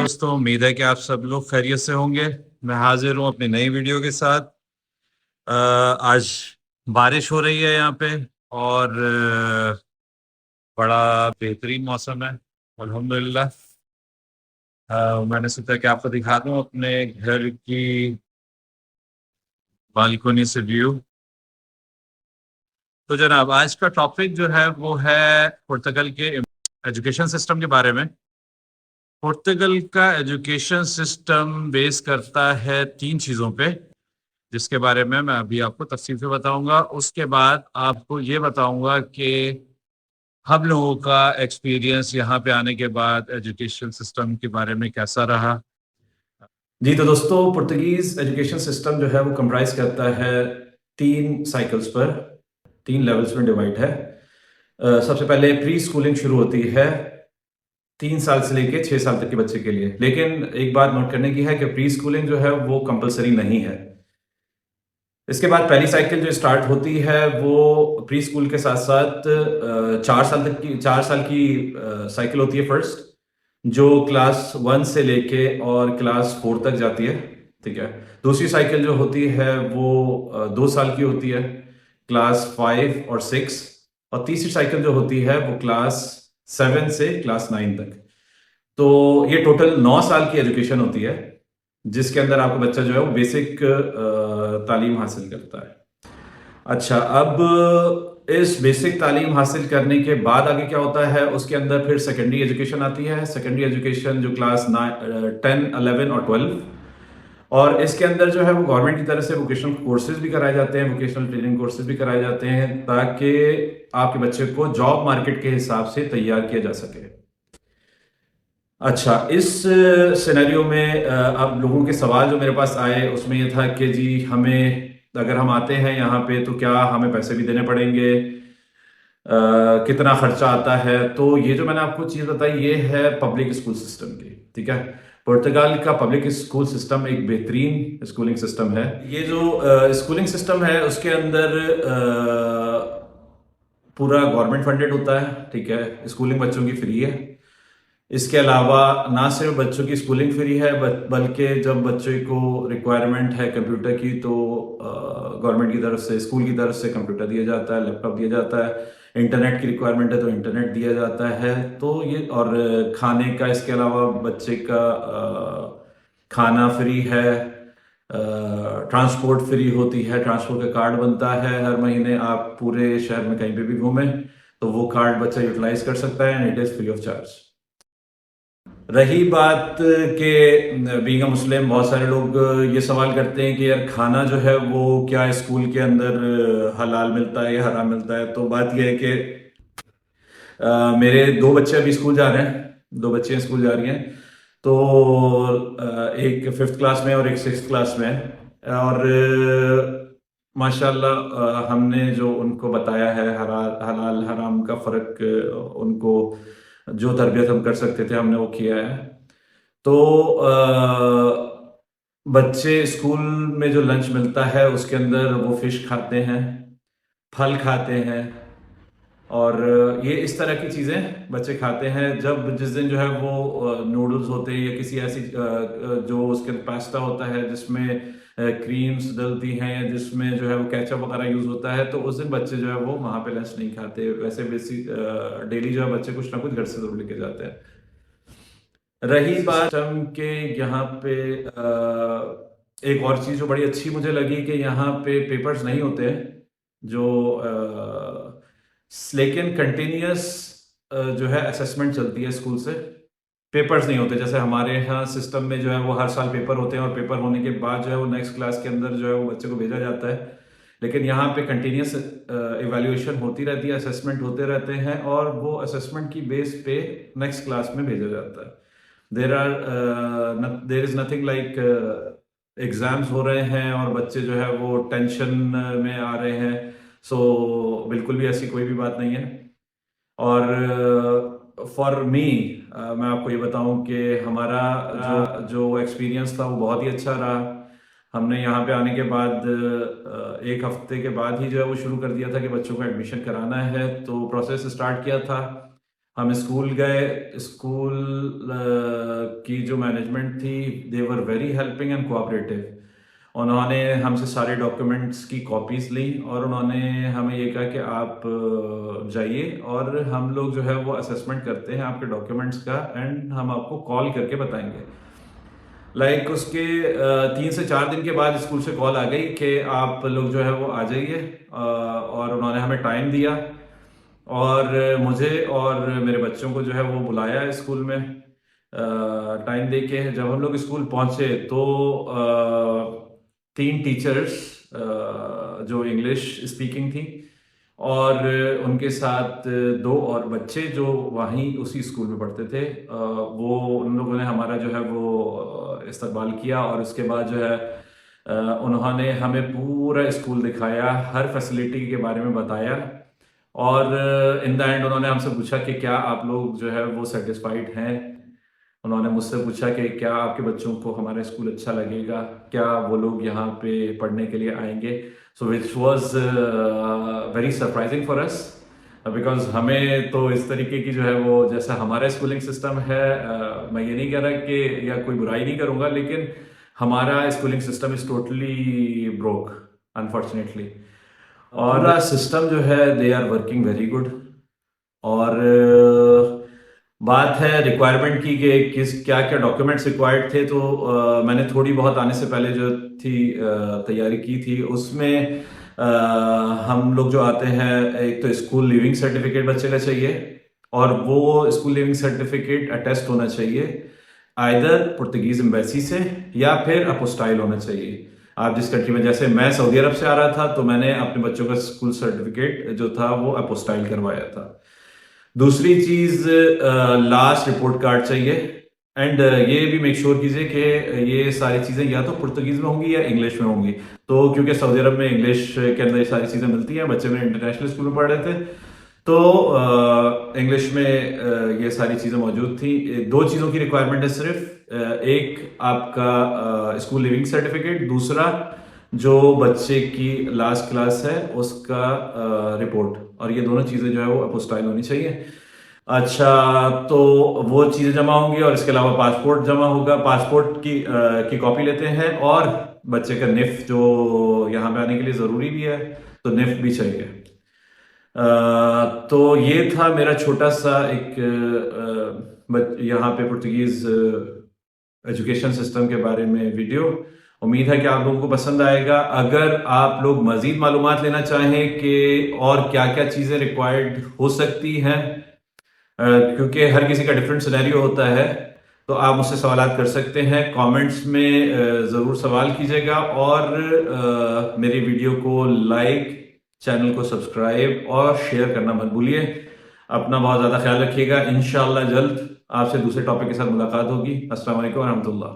दोस्तों, उम्मीद है कि आप सब लोग खैरियत से होंगे। मैं हाजिर हूँ अपनी नई वीडियो के साथ। आज बारिश हो रही है यहाँ पे और बड़ा बेहतरीन मौसम है, अल्हम्दुलिल्लाह। मैंने सोचा कि आपको दिखा दूँ अपने घर की बालकोनी से व्यू। तो जनाब, आज का टॉपिक जो है वो है पुर्तगाल के एजुकेशन सिस्टम के बारे में। पुर्तगाल का एजुकेशन सिस्टम बेस करता है तीन चीज़ों पे, जिसके बारे में मैं अभी आपको तफसील से बताऊंगा। उसके बाद आपको ये बताऊंगा कि हम लोगों का एक्सपीरियंस यहाँ पे आने के बाद एजुकेशन सिस्टम के बारे में कैसा रहा। जी तो दोस्तों, पुर्तगीज एजुकेशन सिस्टम जो है वो कंप्राइज करता है तीन साइकिल्स पर, तीन लेवल्स में डिवाइड है। सबसे पहले प्री स्कूलिंग शुरू होती है 3 साल से लेके 6 साल तक के बच्चे के लिए। लेकिन एक बात नोट करने की है कि प्री स्कूलिंग जो है वो कंपलसरी नहीं है। इसके बाद पहली साइकिल जो स्टार्ट होती है वो प्री स्कूल के साथ साथ 4 साल की साइकिल होती है फर्स्ट, जो क्लास 1 से लेके और क्लास 4 तक जाती है। ठीक है। दूसरी साइकिल जो होती है वो 2 साल की होती है, क्लास 5 और 6। और तीसरी साइकिल जो होती है वो क्लास 7 से क्लास 9 तक। तो ये टोटल 9 साल की एजुकेशन होती है, जिसके अंदर आपका बच्चा जो है वो बेसिक तालीम हासिल करता है। अच्छा, अब इस बेसिक तालीम हासिल करने के बाद आगे क्या होता है, उसके अंदर फिर सेकेंडरी एजुकेशन आती है। सेकेंडरी एजुकेशन जो क्लास 10, 11 और 12, और इसके अंदर जो है वो गवर्नमेंट की तरफ से वोकेशनल कोर्सेज भी कराए जाते हैं, वोकेशनल ट्रेनिंग कोर्सेज भी कराए जाते हैं, ताकि आपके बच्चे को जॉब मार्केट के हिसाब से तैयार किया जा सके। अच्छा, इस सिनेरियो में अब लोगों के सवाल जो मेरे पास आए उसमें ये था कि जी हमें, अगर हम आते हैं यहाँ पे तो क्या हमें पैसे भी देने पड़ेंगे, कितना खर्चा आता है। तो ये जो मैंने आपको चीज़ बताई ये है पब्लिक स्कूल सिस्टम की। ठीक है। पुर्तगाल का पब्लिक स्कूल सिस्टम एक बेहतरीन स्कूलिंग सिस्टम है। ये जो स्कूलिंग सिस्टम है उसके अंदर पूरा गवर्नमेंट फंडेड होता है। ठीक है। स्कूलिंग बच्चों की फ्री है। इसके अलावा ना सिर्फ बच्चों की स्कूलिंग फ्री है, बल्कि जब बच्चे को रिक्वायरमेंट है कंप्यूटर की तो गवर्नमेंट की तरफ से, स्कूल की तरफ से कंप्यूटर दिया जाता है, लैपटॉप दिया जाता है। इंटरनेट की रिक्वायरमेंट है तो इंटरनेट दिया जाता है। तो ये, और खाने का, इसके अलावा बच्चे का खाना फ्री है, ट्रांसपोर्ट फ्री होती है, ट्रांसपोर्ट का कार्ड बनता है हर महीने। आप पूरे शहर में कहीं पे भी घूमें तो वो कार्ड बच्चा यूटिलाइज कर सकता है, and it is free of charge. रही बात के बीइंग अ मुस्लिम, बहुत सारे लोग ये सवाल करते हैं कि यार खाना जो है वो क्या स्कूल के अंदर हलाल मिलता है या हराम मिलता है। तो बात यह है कि मेरे दो बच्चे अभी स्कूल जा रहे हैं, दो बच्चे स्कूल जा रही हैं। तो एक 5th क्लास में और एक 6th क्लास में है। और माशाल्लाह हमने जो उनको बताया है हलाल हराम का फ़र्क, उनको जो तरबियत हम कर सकते थे हमने वो किया है। तो बच्चे स्कूल में जो लंच मिलता है उसके अंदर वो फिश खाते हैं, फल खाते हैं, और ये इस तरह की चीज़ें बच्चे खाते हैं। जब जिस दिन जो है वो नूडल्स होते हैं या किसी ऐसी जो उसके अंदर पास्ता होता है जिसमें क्रीम्स डलती हैं या जिसमें जो है वो केचप वगैरह यूज़ होता है, तो उस दिन बच्चे जो है वो वहाँ पे लंच नहीं खाते। वैसे बेसिक डेली जो है बच्चे कुछ ना कुछ घर से जरूर लेके जाते हैं। रही बात सिस्टम के, यहाँ पे एक और चीज़ जो बड़ी अच्छी मुझे लगी कि यहाँ पे पेपर्स नहीं होते हैं, जो लेकिन कंटिन्यूस जो है असेसमेंट चलती है स्कूल से। पेपर्स नहीं होते जैसे हमारे यहाँ सिस्टम में जो है वो हर साल पेपर होते हैं और पेपर होने के बाद जो है वो नेक्स्ट क्लास के अंदर जो है वो बच्चे को भेजा जाता है। लेकिन यहाँ पे कंटिन्यूस इवैल्यूएशन होती रहती है, असेसमेंट होते रहते हैं, और वो असेसमेंट की बेस पे नेक्स्ट क्लास में भेजा जाता है। There is nothing like exams हो रहे हैं और बच्चे जो है वो टेंशन में आ रहे हैं। सो बिल्कुल भी ऐसी कोई भी बात नहीं है। और फॉर मी, मैं आपको ये बताऊं कि हमारा जो एक्सपीरियंस था वो बहुत ही अच्छा रहा। हमने यहाँ पे आने के बाद 1 हफ्ते के बाद ही जो है वो शुरू कर दिया था कि बच्चों को एडमिशन कराना है, तो प्रोसेस स्टार्ट किया था। हम स्कूल गए। स्कूल की जो मैनेजमेंट थी, they were very helping and cooperative. उन्होंने हमसे सारे डॉक्यूमेंट्स की कॉपीज ली और उन्होंने हमें ये कहा कि आप जाइए और हम लोग जो है वो असेसमेंट करते हैं आपके डॉक्यूमेंट्स का एंड हम आपको कॉल करके बताएंगे। उसके 3 से 4 दिन के बाद स्कूल से कॉल आ गई कि आप लोग जो है वो आ जाइए, और उन्होंने हमें टाइम दिया और मुझे और मेरे बच्चों को जो है वो बुलाया स्कूल में। टाइम दे के जब हम लोग स्कूल पहुंचे तो 3 टीचर्स जो इंग्लिश स्पीकिंग थी और उनके साथ 2 और बच्चे जो वहीं उसी स्कूल में पढ़ते थे, वो उन लोगों ने हमारा जो है वो इस्तकबाल किया और उसके बाद जो है उन्होंने हमें पूरा स्कूल दिखाया, हर फैसिलिटी के बारे में बताया और इन द एंड उन्होंने हमसे पूछा कि क्या आप लोग जो है वो सेटिस्फाइड हैं। उन्होंने मुझसे पूछा कि क्या आपके बच्चों को हमारा स्कूल अच्छा लगेगा, क्या वो लोग यहाँ पे पढ़ने के लिए आएंगे। So which was very surprising for us, because हमें तो इस तरीके की जो है वो जैसा हमारा स्कूलिंग सिस्टम है, मैं ये नहीं कह रहा कि या कोई बुराई नहीं करूँगा, लेकिन हमारा schooling system is totally broke unfortunately. और सिस्टम जो है they are working very good. और बात है रिक्वायरमेंट की कि किस क्या क्या डॉक्यूमेंट्स रिक्वायर्ड थे, तो मैंने थोड़ी बहुत आने से पहले जो थी तैयारी की थी। उसमें हम लोग जो आते हैं, एक तो स्कूल लिविंग सर्टिफिकेट बच्चे का चाहिए और वो स्कूल लिविंग सर्टिफिकेट अटेस्ट होना चाहिए आइदर पुर्तगीज एम्बेसी से या फिर अपोस्टाइल होना चाहिए। आप जिस कंट्री में, जैसे मैं सऊदी अरब से आ रहा था तो मैंने अपने बच्चों का स्कूल सर्टिफिकेट जो था वो अपोस्टाइल करवाया था। दूसरी चीज, लास्ट रिपोर्ट कार्ड चाहिए एंड ये भी मेक श्योर कीजिए कि ये सारी चीजें या तो पुर्तगीज में होंगी या इंग्लिश में होंगी। तो क्योंकि सऊदी अरब में इंग्लिश के अंदर ये सारी चीजें मिलती हैं, बच्चे मेरे इंटरनेशनल स्कूल में पढ़ रहे थे तो इंग्लिश में ये सारी चीजें मौजूद थी। 2 चीजों की रिक्वायरमेंट है सिर्फ, एक आपका स्कूल लिविंग सर्टिफिकेट, दूसरा जो बच्चे की लास्ट क्लास है उसका रिपोर्ट, और ये दोनों चीजें जो है वो अपोस्टाइल होनी चाहिए। अच्छा, तो वो चीजें जमा होंगी और इसके अलावा पासपोर्ट जमा होगा। पासपोर्ट की कॉपी लेते हैं और बच्चे का निफ जो यहाँ पे आने के लिए जरूरी भी है, तो निफ भी चाहिए। तो ये था मेरा छोटा सा एक यहाँ पे पुर्तगीज एजुकेशन सिस्टम के बारे में वीडियो। उम्मीद है कि आप लोगों को पसंद आएगा। अगर आप लोग मजीद मालूमात लेना चाहें कि और क्या क्या चीजें रिक्वायर्ड हो सकती हैं, क्योंकि हर किसी का डिफरेंट सिनेरियो होता है, तो आप मुझसे सवाल कर सकते हैं। कमेंट्स में ज़रूर सवाल कीजिएगा और मेरी वीडियो को लाइक, चैनल को सब्सक्राइब और शेयर करना मत भूलिए। अपना बहुत ज़्यादा ख्याल रखिएगा। इंशाअल्लाह जल्द आपसे दूसरे टॉपिक के साथ मुलाकात होगी। अस्सलाम वालेकुम व रहमतुल्लाह।